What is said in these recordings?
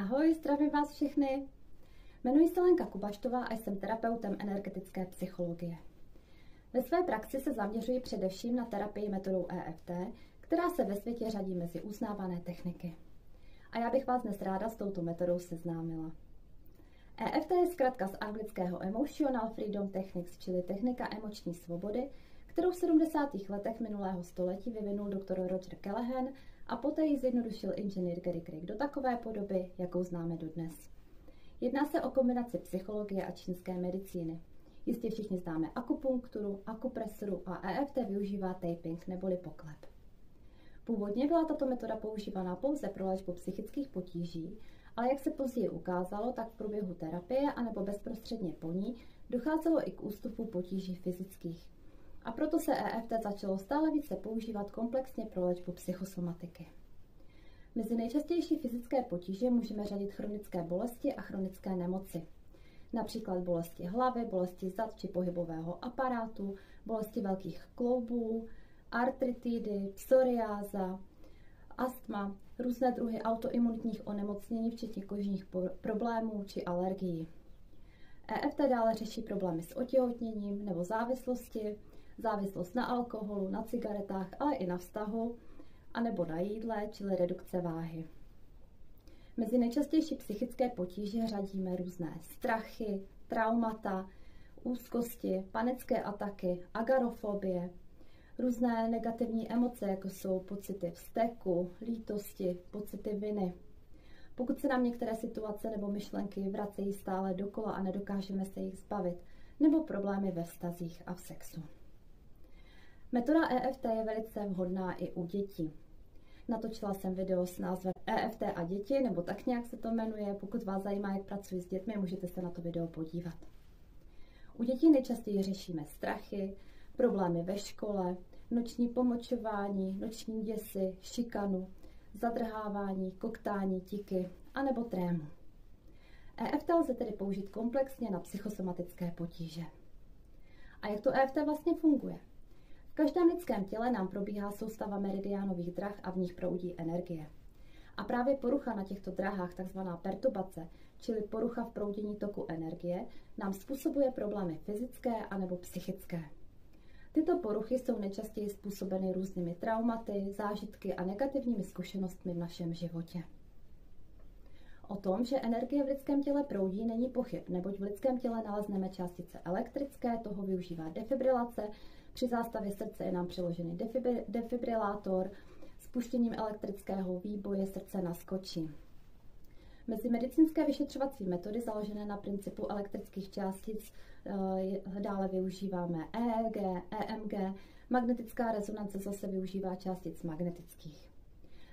Ahoj, zdravím vás všechny. Jmenuji se Lenka Kubaštová a jsem terapeutem energetické psychologie. Ve své praxi se zaměřuji především na terapii metodou EFT, která se ve světě řadí mezi uznávané techniky. A já bych vás dnes ráda s touto metodou seznámila. EFT je zkratka z anglického Emotional Freedom Techniques, čili technika emoční svobody, kterou v 70. letech minulého století vyvinul doktor Roger Callahan a poté ji zjednodušil inženýr Gary Craig do takové podoby, jakou známe dodnes. Jedná se o kombinaci psychologie a čínské medicíny. Jistě všichni známe akupunkturu, akupresuru a EFT využívá taping neboli poklep. Původně byla tato metoda používaná pouze pro léčbu psychických potíží, ale jak se později ukázalo, tak v průběhu terapie anebo bezprostředně po ní docházelo i k ústupu potíží fyzických. A proto se EFT začalo stále více používat komplexně pro léčbu psychosomatiky. Mezi nejčastější fyzické potíže můžeme řadit chronické bolesti a chronické nemoci. Například bolesti hlavy, bolesti zad či pohybového aparátu, bolesti velkých kloubů, artritidy, psoriáza, astma, různé druhy autoimunitních onemocnění, včetně kožních problémů či alergií. EFT dále řeší problémy s otěhotněním nebo závislosti, závislost na alkoholu, na cigaretách, ale i na vztahu, anebo na jídle, čili redukce váhy. Mezi nejčastější psychické potíže řadíme různé strachy, traumata, úzkosti, panické ataky, agorafobie, různé negativní emoce, jako jsou pocity vzteku, lítosti, pocity viny. Pokud se nám některé situace nebo myšlenky vracejí stále dokola a nedokážeme se jich zbavit, nebo problémy ve vztazích a v sexu. Metoda EFT je velice vhodná i u dětí. Natočila jsem video s názvem EFT a děti, nebo tak nějak se to jmenuje. Pokud vás zajímá, jak pracuji s dětmi, můžete se na to video podívat. U dětí nejčastěji řešíme strachy, problémy ve škole, noční pomočování, noční děsy, šikanu, zadrhávání, koktání, tiky anebo trému. EFT lze tedy použít komplexně na psychosomatické potíže. A jak to EFT vlastně funguje? V každém lidském těle nám probíhá soustava meridiánových drah a v nich proudí energie. A právě porucha na těchto drahách, takzvaná perturbace, čili porucha v proudění toku energie, nám způsobuje problémy fyzické anebo psychické. Tyto poruchy jsou nejčastěji způsobeny různými traumaty, zážitky a negativními zkušenostmi v našem životě. O tom, že energie v lidském těle proudí, není pochyb, neboť v lidském těle nalezneme částice elektrické, toho využívá defibrilace, při zástavě srdce je nám přiložený defibrilátor, spuštěním elektrického výboje srdce naskočí. Mezi medicínské vyšetřovací metody založené na principu elektrických částic dále využíváme EEG, EMG, magnetická rezonance zase využívá částic magnetických.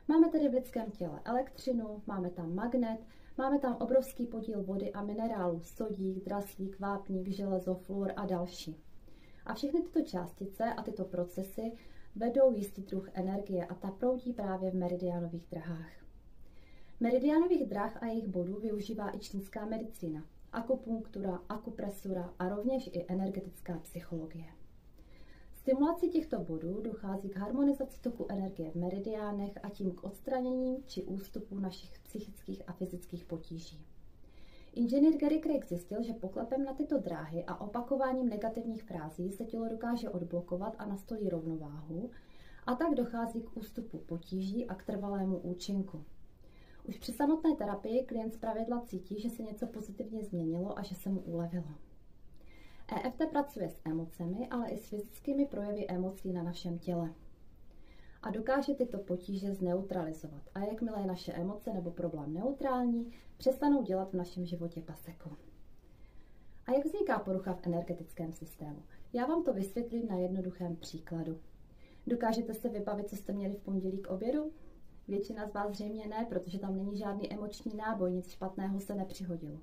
Máme tedy v lidském těle elektřinu, máme tam magnet, máme tam obrovský podíl vody a minerálů, sodík, draslík, vápník, železo, fluor a další. A všechny tyto částice a tyto procesy vedou jistý druh energie a ta proudí právě v meridiánových drahách. Meridiánových drah a jejich bodů využívá i čínská medicína, akupunktura, akupresura a rovněž i energetická psychologie. Stimulací těchto bodů dochází k harmonizaci toku energie v meridiánech a tím k odstranění či ústupu našich psychických a fyzických potíží. Inženýr Gary Craig zjistil, že poklepem na tyto dráhy a opakováním negativních frází se tělo dokáže odblokovat a nastolí rovnováhu a tak dochází k ústupu potíží a k trvalému účinku. Už při samotné terapii klient zpravidla cítí, že se něco pozitivně změnilo a že se mu ulevilo. EFT pracuje s emocemi, ale i s fyzickými projevy emocí na našem těle. A dokáže tyto potíže zneutralizovat. A jakmile je naše emoce nebo problém neutrální, přestanou dělat v našem životě paseku. A jak vzniká porucha v energetickém systému? Já vám to vysvětlím na jednoduchém příkladu. Dokážete si vybavit, co jste měli v pondělí k obědu? Většina z vás zřejmě ne, protože tam není žádný emoční náboj, nic špatného se nepřihodilo.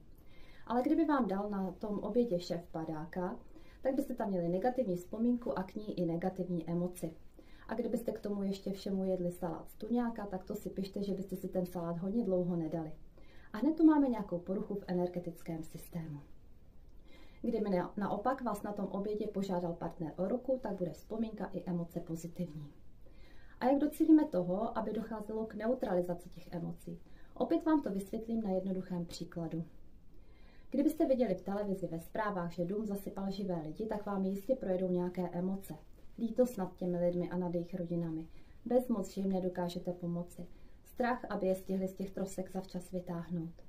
Ale kdyby vám dal na tom obědě šéf padáka, tak byste tam měli negativní vzpomínku a k ní i negativní emoci. A kdybyste k tomu ještě všemu jedli salát z tuňáka, tak to si pište, že byste si ten salát hodně dlouho nedali. A hned tu máme nějakou poruchu v energetickém systému. Kdyby naopak vás na tom obědě požádal partner o ruku, tak bude vzpomínka i emoce pozitivní. A jak docílíme toho, aby docházelo k neutralizaci těch emocí? Opět vám to vysvětlím na jednoduchém příkladu. Kdybyste viděli v televizi ve zprávách, že dům zasypal živé lidi, tak vám jistě projedou nějaké emoce. Lítost nad těmi lidmi a nad jejich rodinami. Bezmoc, že jim nedokážete pomoci. Strach, aby je stihli z těch trosek zavčas vytáhnout.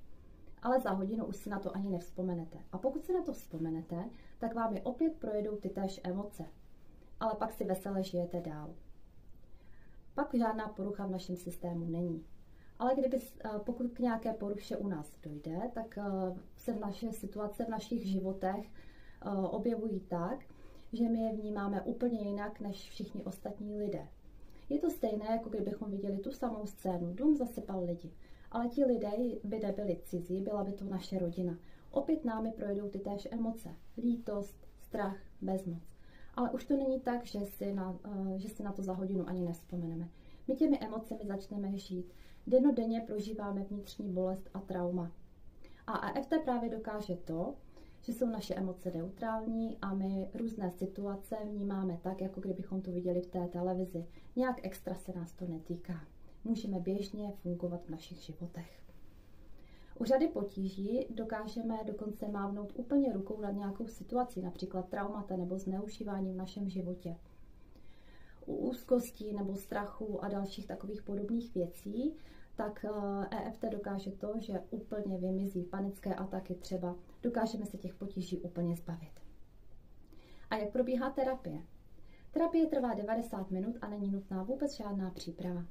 Ale za hodinu už si na to ani nevzpomenete. A pokud si na to vzpomenete, tak vám je opět projedou ty též emoce. Ale pak si vesele žijete dál. Pak žádná porucha v našem systému není. Ale pokud k nějaké poruše u nás dojde, tak se naše situace v našich životech objevují tak, že my je vnímáme úplně jinak než všichni ostatní lidé. Je to stejné, jako kdybychom viděli tu samou scénu. Dům zasypal lidi. Ale ti lidé by nebyli cizí, byla by to naše rodina. Opět námi projedou ty též emoce. Lítost, strach, bezmoc. Ale už to není tak, že si na to za hodinu ani nevzpomeneme. My těmi emocemi začneme žít. Dennodenně prožíváme vnitřní bolest a trauma. A EFT právě dokáže to, že jsou naše emoce neutrální a my různé situace vnímáme tak, jako kdybychom to viděli v té televizi. Nějak extra se nás to netýká. Můžeme běžně fungovat v našich životech. U řady potíží dokážeme dokonce mávnout úplně rukou nad nějakou situací, například traumata nebo zneužívání v našem životě. U úzkostí nebo strachu a dalších takových podobných věcí, tak EFT dokáže to, že úplně vymizí panické ataky třeba. Dokážeme se těch potíží úplně zbavit. A jak probíhá terapie? Terapie trvá 90 minut a není nutná vůbec žádná příprava.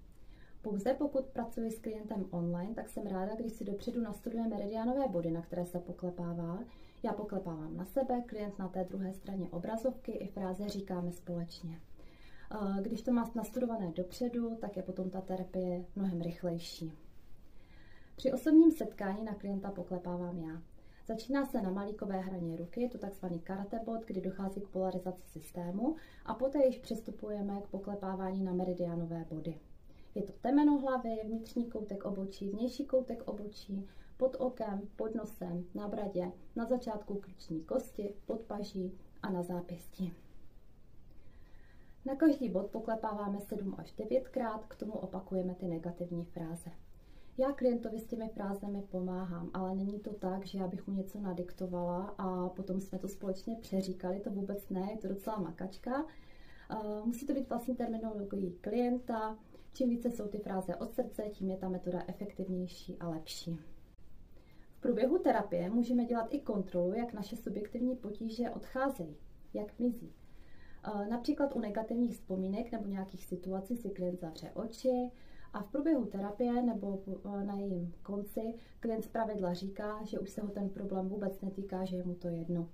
Pouze pokud pracuji s klientem online, tak jsem ráda, když si dopředu nastuduje meridianové body, na které se poklepává. Já poklepávám na sebe, klient na té druhé straně obrazovky i fráze říkáme společně. Když to má nastudované dopředu, tak je potom ta terapie mnohem rychlejší. Při osobním setkání na klienta poklepávám já. Začíná se na malíkové hraně ruky, je to takzvaný karate bod, kdy dochází k polarizaci systému a poté již přistupujeme k poklepávání na meridianové body. Je to temeno hlavy, vnitřní koutek obočí, vnější koutek obočí, pod okem, pod nosem, na bradě, na začátku klíční kosti, pod paží a na zápěstí. Na každý bod poklepáváme 7 až 9krát, k tomu opakujeme ty negativní fráze. Já klientovi s těmi frázemi pomáhám, ale není to tak, že já bych mu něco nadiktovala a potom jsme to společně přeříkali, to vůbec ne, je to docela makačka. Musí to být vlastně terminologií klienta, čím více jsou ty fráze od srdce, tím je ta metoda efektivnější a lepší. V průběhu terapie můžeme dělat i kontrolu, jak naše subjektivní potíže odcházejí, jak mizí. Například u negativních vzpomínek nebo nějakých situací si klient zavře oči a v průběhu terapie nebo na jejím konci klient zpravidla říká, že už se ho ten problém vůbec netýká, že je mu to jedno.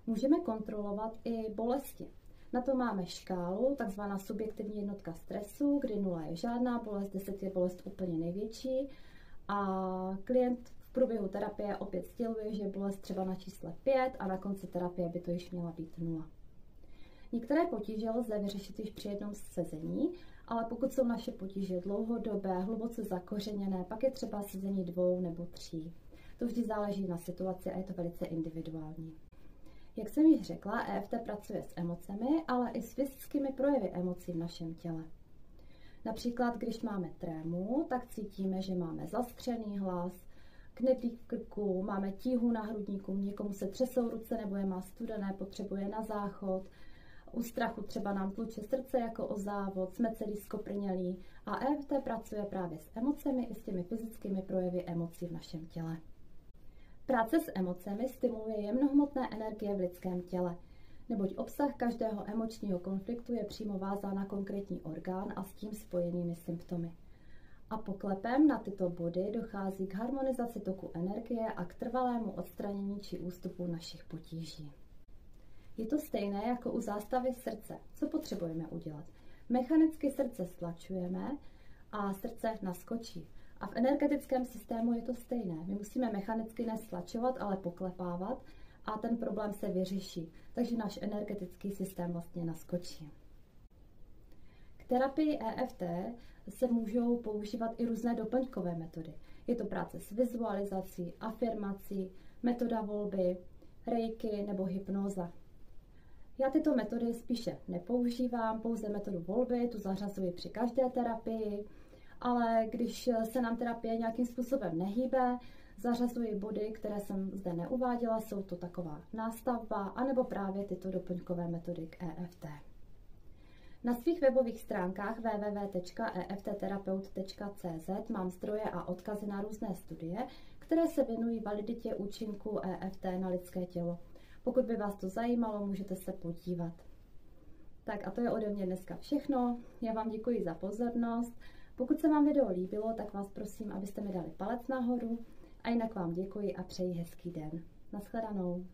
Můžeme kontrolovat i bolesti. Na to máme škálu, takzvaná subjektivní jednotka stresu, kdy 0 je žádná bolest, 10 je bolest úplně největší a klient v průběhu terapie opět sděluje, že je bolest třeba na čísle 5 a na konci terapie by to již měla být 0. Některé potíže lze vyřešit již při jednom sezení, ale pokud jsou naše potíže dlouhodobé, hluboce zakořeněné, pak je třeba sezení 2 nebo 3. To vždy záleží na situaci a je to velice individuální. Jak jsem již řekla, EFT pracuje s emocemi, ale i s fyzickými projevy emocí v našem těle. Například, když máme trému, tak cítíme, že máme zaskřený hlas, knedlík v krku, máme tíhu na hrudníku, někomu se třesou ruce nebo je má studené, potřebuje na záchod. U strachu třeba nám tluče srdce jako o závod, jsme celý skoprnělí a EFT pracuje právě s emocemi i s těmi fyzickými projevy emocí v našem těle. Práce s emocemi stimuluje jemnohmotné energie v lidském těle, neboť obsah každého emočního konfliktu je přímo vázán na konkrétní orgán a s tím spojenými symptomy. A poklepem na tyto body dochází k harmonizaci toku energie a k trvalému odstranění či ústupu našich potíží. Je to stejné jako u zástavy srdce. Co potřebujeme udělat? Mechanicky srdce stlačujeme a srdce naskočí. A v energetickém systému je to stejné. My musíme mechanicky nestlačovat, ale poklepávat a ten problém se vyřeší. Takže náš energetický systém vlastně naskočí. K terapii EFT se můžou používat i různé doplňkové metody. Je to práce s vizualizací, afirmací, metoda volby, reiki nebo hypnóza. Já tyto metody spíše nepoužívám, pouze metodu volby, tu zařazuji při každé terapii ale když se nám terapie nějakým způsobem nehýbe, zařazuji body, které jsem zde neuváděla, jsou to taková nástavba, anebo právě tyto doplňkové metody k EFT. Na svých webových stránkách www.eftterapeut.cz mám zdroje a odkazy na různé studie, které se věnují validitě účinku EFT na lidské tělo. Pokud by vás to zajímalo, můžete se podívat. Tak a to je ode mě dneska všechno. Já vám děkuji za pozornost. Pokud se vám video líbilo, tak vás prosím, abyste mi dali palec nahoru. A jinak vám děkuji a přeji hezký den. Naschledanou.